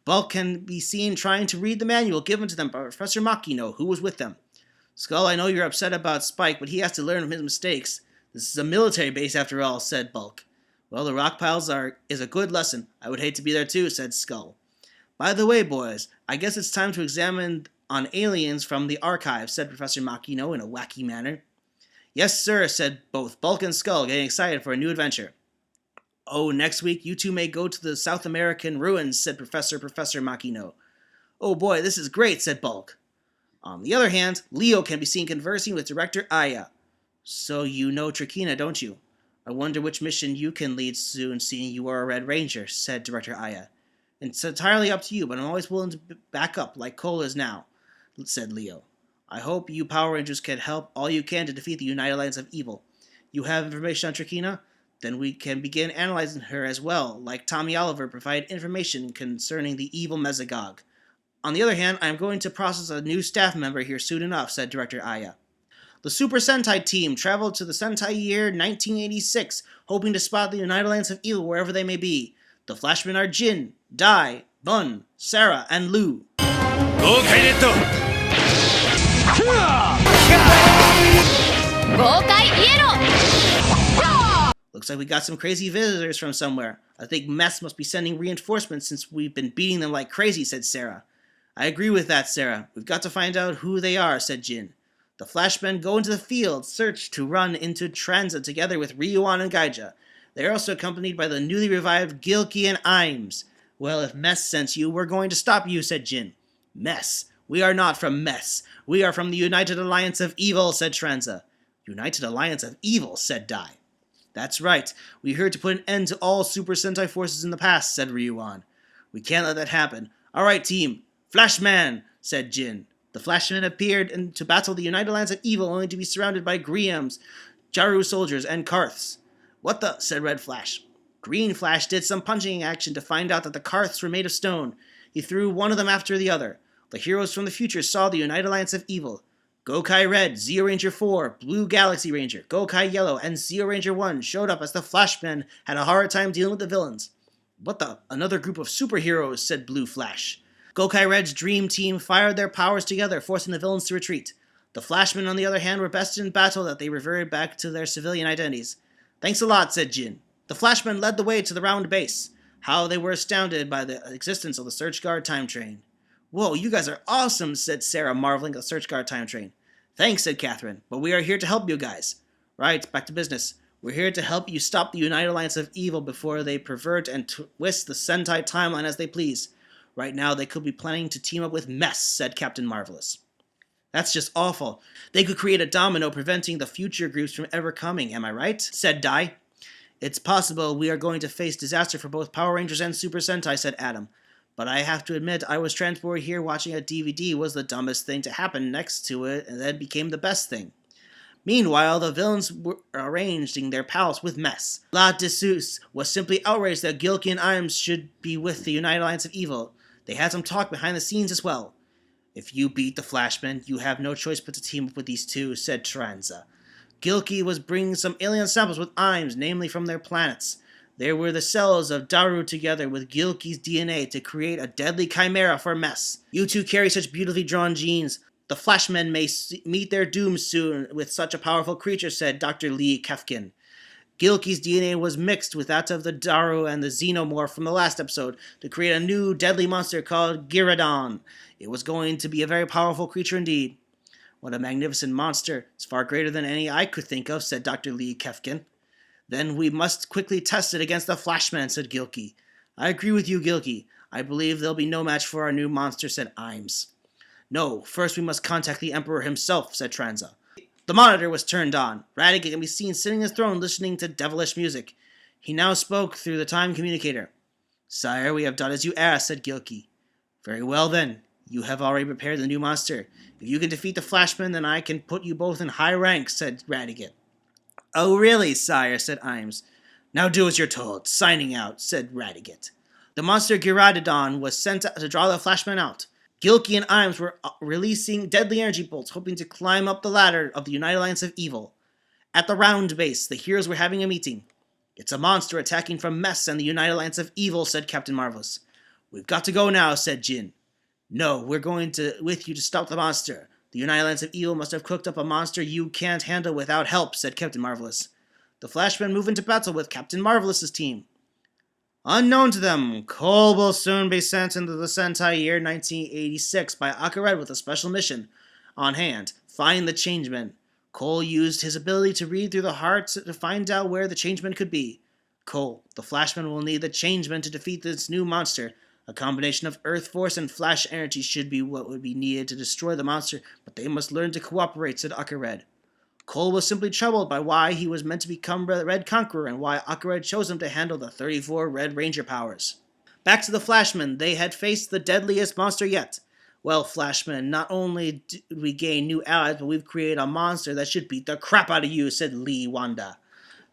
Bulk can be seen trying to read the manual given to them by Professor Makino, who was with them. Skull, I know you're upset about Spike, but he has to learn from his mistakes. This is a military base after all, said Bulk. Well, the rock piles is a good lesson. I would hate to be there too, said Skull. By the way, boys, I guess it's time to examine on aliens from the archive, said Professor Makino in a wacky manner. Yes, sir, said both Bulk and Skull, getting excited for a new adventure. Oh, next week you two may go to the South American ruins, said Professor Makino. Oh boy, this is great, said Bulk. On the other hand, Leo can be seen conversing with Director Aya. So you know Trakina, don't you? I wonder which mission you can lead soon, seeing you are a Red Ranger, said Director Aya. It's entirely up to you, but I'm always willing to back up, like Cole is now, said Leo. I hope you Power Rangers can help all you can to defeat the United Alliance of Evil. You have information on Trakina? Then we can begin analyzing her as well, like Tommy Oliver provided information concerning the evil Mesogog. On the other hand, I am going to process a new staff member here soon enough, said Director Aya. The Super Sentai team traveled to the Sentai year 1986, hoping to spot the United Alliance of Evil wherever they may be. The Flashmen are Jin, Dai, Bun, Sarah, and Lou. Looks like we got some crazy visitors from somewhere. I think Mess must be sending reinforcements since we've been beating them like crazy, said Sarah. I agree with that, Sarah. We've got to find out who they are, said Jin. The Flashmen go into the field, search to run into transit together with Ryuan and Gaija. They are also accompanied by the newly revived Gilkey and Imes. Well, if Mess sent you, we're going to stop you, said Jin. Mess? We are not from Mess. We are from the United Alliance of Evil, said Tranza. United Alliance of Evil, said Dai. That's right. We're here to put an end to all Super Sentai forces in the past, said Ryuan. We can't let that happen. All right, team. Flashman, said Jin. The Flashmen appeared to battle the United Alliance of Evil, only to be surrounded by Griams, Jaru soldiers, and Karths. What the? Said Red Flash. Green Flash did some punching action to find out that the Karths were made of stone. He threw one of them after the other. The heroes from the future saw the United Alliance of Evil. Gokai Red, Zeo Ranger 4, Blue Galaxy Ranger, Gokai Yellow, and Zeo Ranger 1 showed up as the Flashmen had a hard time dealing with the villains. What the? Another group of superheroes, said Blue Flash. Gokai Red's dream team fired their powers together, forcing the villains to retreat. The Flashmen, on the other hand, were bested in battle that they reverted back to their civilian identities. Thanks a lot, said Jin. The Flashmen led the way to the round base. How they were astounded by the existence of the Search Guard time train. Whoa, you guys are awesome, said Sarah, marveling at the Search Guard time train. Thanks, said Catherine, but we are here to help you guys. Right, back to business. We're here to help you stop the United Alliance of Evil before they pervert and twist the Sentai timeline as they please. Right now, they could be planning to team up with Mess, said Captain Marvelous. That's just awful. They could create a domino preventing the future groups from ever coming, am I right? Said Dai. It's possible we are going to face disaster for both Power Rangers and Super Sentai, said Adam. But I have to admit, I was transported here watching a DVD was the dumbest thing to happen next to it, and then became the best thing. Meanwhile, the villains were arranging their pals with Mess. La Dessous was simply outraged that Gilkey and Imes should be with the United Alliance of Evil. They had some talk behind the scenes as well. If you beat the Flashmen, you have no choice but to team up with these two, said Tranza. Gilkey was bringing some alien samples with Imes, namely from their planets. There were the cells of Daru together with Gilkey's DNA to create a deadly chimera for Mess. You two carry such beautifully drawn genes. The Flashmen may meet their doom soon with such a powerful creature, said Dr. Lee Kefkin. Gilkey's DNA was mixed with that of the Daru and the Xenomorph from the last episode to create a new deadly monster called Gyrodon. It was going to be a very powerful creature indeed. What a magnificent monster. It's far greater than any I could think of, said Dr. Lee Kefkin. Then we must quickly test it against the Flashmen, said Gilkey. I agree with you, Gilkey. I believe there'll be no match for our new monster, said Imes. No, first we must contact the Emperor himself, said Tranza. The monitor was turned on. Radigan can be seen sitting in his throne listening to devilish music. He now spoke through the time communicator. Sire, we have done as you asked, said Gilkey. Very well then. You have already prepared the new monster. If you can defeat the Flashmen, then I can put you both in high rank, said Radigan. Oh really, sire, said Imes. Now do as you're told. Signing out, said Radigan. The monster Gyrodon was sent to draw the Flashmen out. Gilkey and Imes were releasing deadly energy bolts, hoping to climb up the ladder of the United Alliance of Evil. At the round base, the heroes were having a meeting. It's a monster attacking from Mess and the United Alliance of Evil, said Captain Marvelous. We've got to go now, said Jin. No, we're going with you to stop the monster. The United Lands of Evil must have cooked up a monster you can't handle without help, said Captain Marvelous. The Flashmen move into battle with Captain Marvelous's team. Unknown to them, Cole will soon be sent into the Sentai year 1986 by Akared with a special mission on hand. Find the Changeman. Cole used his ability to read through the hearts to find out where the Changeman could be. Cole, the Flashman will need the Changeman to defeat this new monster. A combination of Earth Force and Flash Energy should be what would be needed to destroy the monster, but they must learn to cooperate, said Akared. Cole was simply troubled by why he was meant to become Red Conqueror and why Akared chose him to handle the 34 Red Ranger powers. Back to the Flashmen, they had faced the deadliest monster yet. Well, Flashmen, not only did we gain new allies, but we've created a monster that should beat the crap out of you, said Lee Wanda.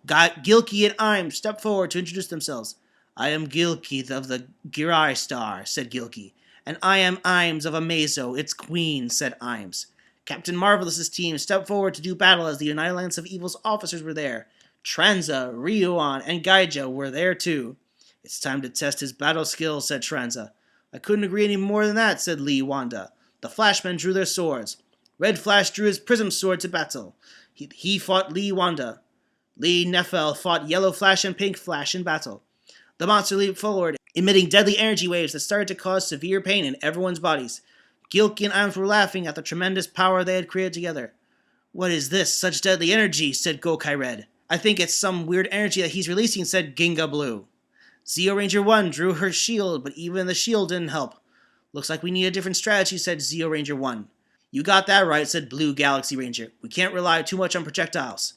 Gilkey and Imes stepped forward to introduce themselves. I am Gilkey of the Girai Star, said Gilkey. And I am Imes of Amazo, its queen, said Imes. Captain Marvelous's team stepped forward to do battle as the United Lands of Evil's officers were there. Tranza, Ryuan, and Gaija were there too. It's time to test his battle skills, said Tranza. I couldn't agree any more than that, said Lee Wanda. The Flashmen drew their swords. Red Flash drew his prism sword to battle. He fought Lee Wanda. Lee Nefel fought Yellow Flash and Pink Flash in battle. The monster leaped forward, emitting deadly energy waves that started to cause severe pain in everyone's bodies. Gilkey and Imes were laughing at the tremendous power they had created together. What is this? Such deadly energy, said Gokai Red. I think it's some weird energy that he's releasing, said Ginga Blue. Zeo Ranger 1 drew her shield, but even the shield didn't help. Looks like we need a different strategy, said Zeo Ranger 1. You got that right, said Blue Galaxy Ranger. We can't rely too much on projectiles.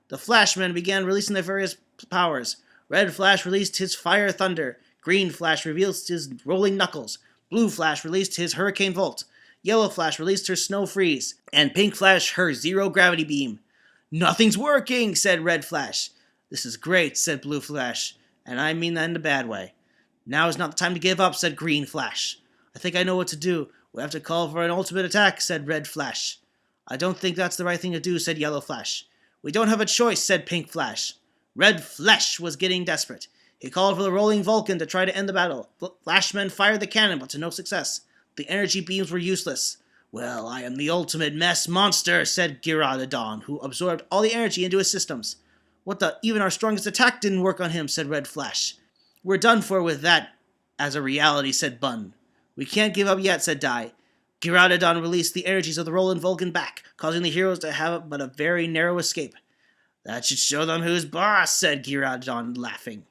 The Flashmen began releasing their various powers. Red Flash released his Fire Thunder. Green Flash released his Rolling Knuckles. Blue Flash released his Hurricane Volt. Yellow Flash released her Snow Freeze. And Pink Flash her Zero Gravity Beam. Nothing's working, said Red Flash. This is great, said Blue Flash. And I mean that in a bad way. Now is not the time to give up, said Green Flash. I think I know what to do. We have to call for an ultimate attack, said Red Flash. I don't think that's the right thing to do, said Yellow Flash. We don't have a choice, said Pink Flash. Red Flash was getting desperate. He called for the Rolling Vulcan to try to end the battle. Flashmen fired the cannon, but to no success. The energy beams were useless. Well, I am the ultimate mess monster, said Gadon, who absorbed all the energy into his systems. What the? Even our strongest attack didn't work on him, said Red Flash. We're done for with that as a reality, said Bun. We can't give up yet, said Dai. Gadon released the energies of the Rolling Vulcan back, causing the heroes to have but a very narrow escape. That should show them who's boss, said Gadon, laughing.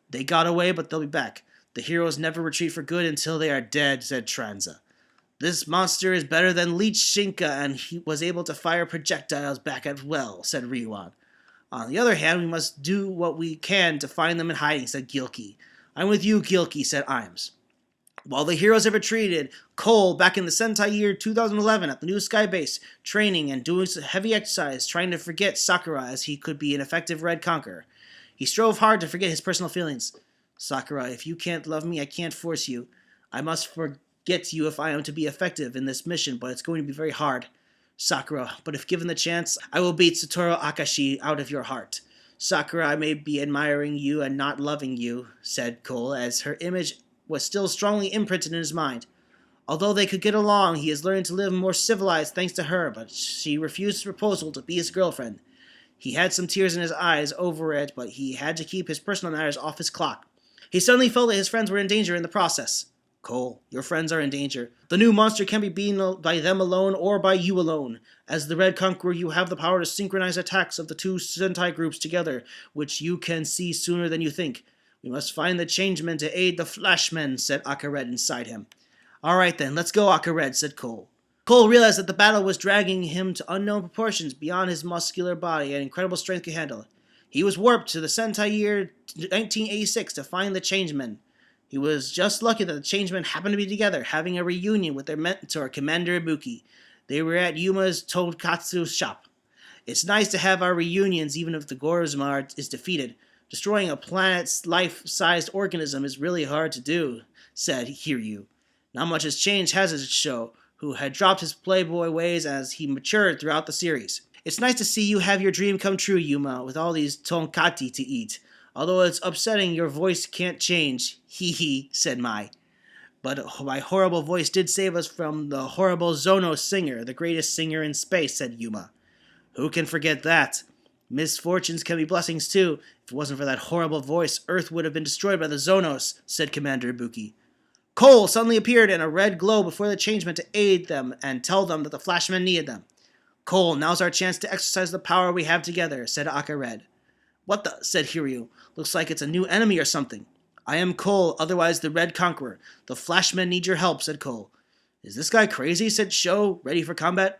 They got away, but they'll be back. The heroes never retreat for good until they are dead, said Tranza. This monster is better than Leech Shinka, and he was able to fire projectiles back at will, said Ryuan. On the other hand, we must do what we can to find them in hiding, said Gilkey. I'm with you, Gilkey, said Imes. While the heroes have retreated, Cole, back in the Sentai year 2011 at the new Sky Base, training and doing some heavy exercise, trying to forget Sakura as he could be an effective Red Conqueror. He strove hard to forget his personal feelings. Sakura, if you can't love me, I can't force you. I must forget you if I am to be effective in this mission, but it's going to be very hard. Sakura, but if given the chance, I will beat Satoru Akashi out of your heart. Sakura, I may be admiring you and not loving you, said Cole, as her image was still strongly imprinted in his mind. Although they could get along, he is learning to live more civilized thanks to her, but she refused his proposal to be his girlfriend. He had some tears in his eyes over it, but he had to keep his personal matters off his clock. He suddenly felt that his friends were in danger in the process. Cole, your friends are in danger. The new monster can be beaten by them alone or by you alone. As the Red Conqueror, you have the power to synchronize attacks of the two Sentai groups together, which you can see sooner than you think. We must find the Changemen to aid the Flashmen, said Akared inside him. All right then, let's go, Akared, said Cole. Cole realized that the battle was dragging him to unknown proportions beyond his muscular body and incredible strength could handle. He was warped to the Sentai year 1986 to find the Changemen. He was just lucky that the Changemen happened to be together, having a reunion with their mentor, Commander Ibuki. They were at Yuma's Tonkatsu shop. It's nice to have our reunions even if the Gorozma is defeated. Destroying a planet's life-sized organism is really hard to do, said Hiryu. Not much has changed, has it, Sho, who had dropped his playboy ways as he matured throughout the series. It's nice to see you have your dream come true, Yuma, with all these tonkati to eat. Although it's upsetting your voice can't change. Hee hee, said Mai. But my horrible voice did save us from the horrible Zono singer, the greatest singer in space, said Yuma. Who can forget that? Misfortunes can be blessings too. If it wasn't for that horrible voice, Earth would have been destroyed by the Zonos, said Commander Ibuki. Cole suddenly appeared in a red glow before the changemen to aid them and tell them that the Flashmen needed them. Cole, now's our chance to exercise the power we have together, said Akared. What the? Said Hiryu. Looks like it's a new enemy or something. I am Cole, otherwise the Red Conqueror. The Flashmen need your help, said Cole. Is this guy crazy? Said Sho, ready for combat.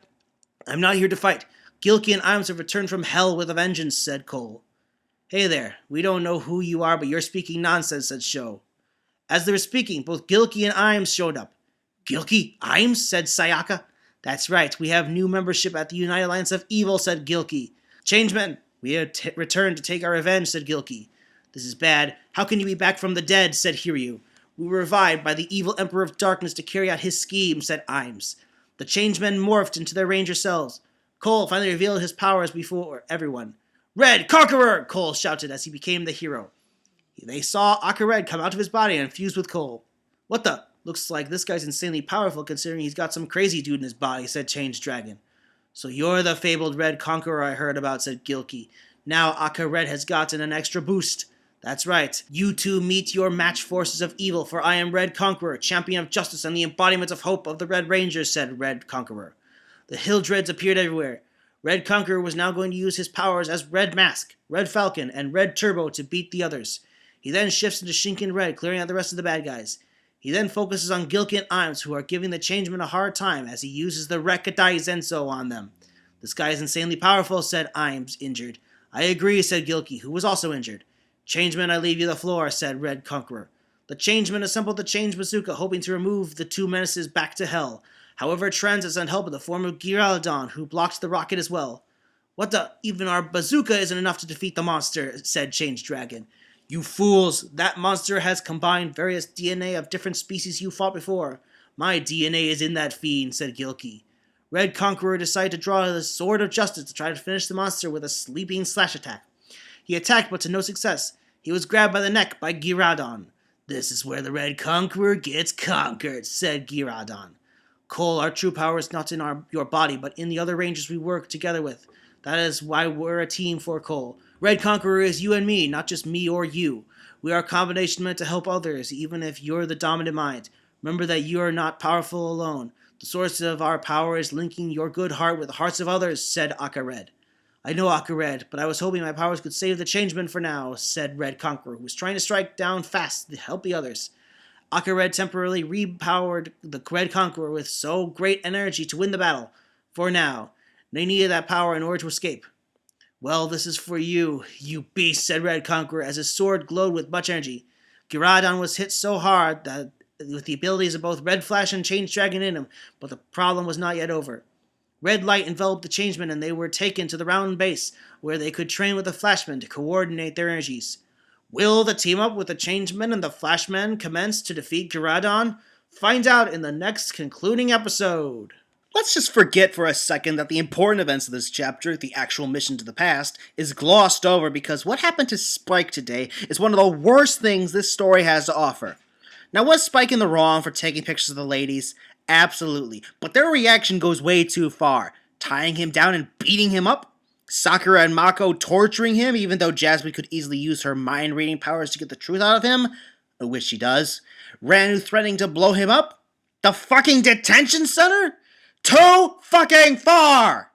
I'm not here to fight. Gilkey and Iams have returned from hell with a vengeance, said Cole. Hey there, we don't know who you are, but you're speaking nonsense, said Sho. As they were speaking, both Gilkey and Iams showed up. Gilkey? Iams? Said Sayaka. That's right, we have new membership at the United Alliance of Evil, said Gilkey. Changemen, we have returned to take our revenge, said Gilkey. This is bad. How can you be back from the dead, said Hiryu. We were revived by the evil Emperor of Darkness to carry out his scheme, said Iams. The changemen morphed into their ranger selves. Cole finally revealed his powers before everyone. Red Conqueror! Cole shouted as he became the hero. They saw Akared come out of his body and fuse with Cole. What the? Looks like this guy's insanely powerful considering he's got some crazy dude in his body, said Change Dragon. So you're the fabled Red Conqueror I heard about, said Gilkey. Now Akared has gotten an extra boost. That's right. You two meet your match forces of evil, for I am Red Conqueror, champion of justice and the embodiment of hope of the Red Rangers, said Red Conqueror. The Hill Dreads appeared everywhere. Red Conqueror was now going to use his powers as Red Mask, Red Falcon, and Red Turbo to beat the others. He then shifts into Shinken Red, clearing out the rest of the bad guys. He then focuses on Gilkey and Iams, who are giving the Changemen a hard time as he uses the Rekadai Zenso on them. This guy is insanely powerful, said Iams, injured. I agree, said Gilkey, who was also injured. Changemen, I leave you the floor, said Red Conqueror. The Changemen assembled the Change Bazooka, hoping to remove the two menaces back to hell. However, Transit sent help in the form of Giraldon, who blocked the rocket as well. What the? Even our bazooka isn't enough to defeat the monster, said Change Dragon. You fools! That monster has combined various DNA of different species you fought before. My DNA is in that fiend, said Gilkey. Red Conqueror decided to draw the Sword of Justice to try to finish the monster with a sleeping slash attack. He attacked, but to no success. He was grabbed by the neck by Giradon. This is where the Red Conqueror gets conquered, said Giradon. Cole, our true power is not in your body, but in the other rangers we work together with. That is why we're a team for Cole. Red Conqueror is you and me, not just me or you. We are a combination meant to help others, even if you're the dominant mind. Remember that you are not powerful alone. The source of our power is linking your good heart with the hearts of others, said Akared. I know, Akared, but I was hoping my powers could save the Changemen for now, said Red Conqueror, who was trying to strike down fast to help the others. Akared temporarily repowered the Red Conqueror with so great energy to win the battle. For now. They needed that power in order to escape. Well, this is for you, you beast, said Red Conqueror as his sword glowed with much energy. Giradon was hit so hard that with the abilities of both Red Flash and Change Dragon in him, but the problem was not yet over. Red light enveloped the Changemen and they were taken to the round base, where they could train with the Flashmen to coordinate their energies. Will the team up with the Changemen and the Flashmen commence to defeat Giradon? Find out in the next concluding episode. Let's just forget for a second that the important events of this chapter, the actual mission to the past, is glossed over because what happened to Spike today is one of the worst things this story has to offer. Now, was Spike in the wrong for taking pictures of the ladies? Absolutely. But their reaction goes way too far. Tying him down and beating him up? Sakura and Mako torturing him even though Jasmine could easily use her mind-reading powers to get the truth out of him? Which she does. Ranu threatening to blow him up? The fucking detention center? Too fucking far!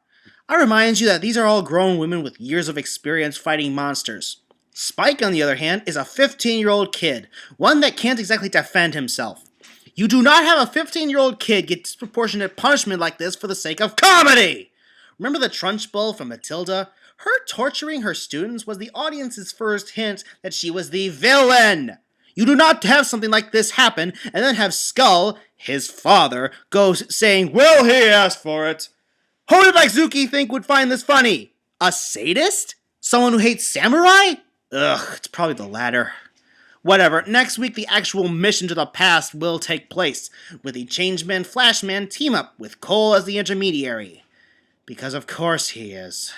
I remind you that these are all grown women with years of experience fighting monsters. Spike, on the other hand, is a 15-year-old kid, one that can't exactly defend himself. You do not have a 15-year-old kid get disproportionate punishment like this for the sake of comedy! Remember the Trunchbull from Matilda? Her torturing her students was the audience's first hint that she was the villain! You do not have something like this happen, and then have Skull, his father, go saying, "Well, he asked for it." Who did Zuki think would find this funny? A sadist? Someone who hates samurai? Ugh, it's probably the latter. Whatever, next week the actual mission to the past will take place, with the Changeman Flashman team up with Cole as the intermediary. Because of course he is.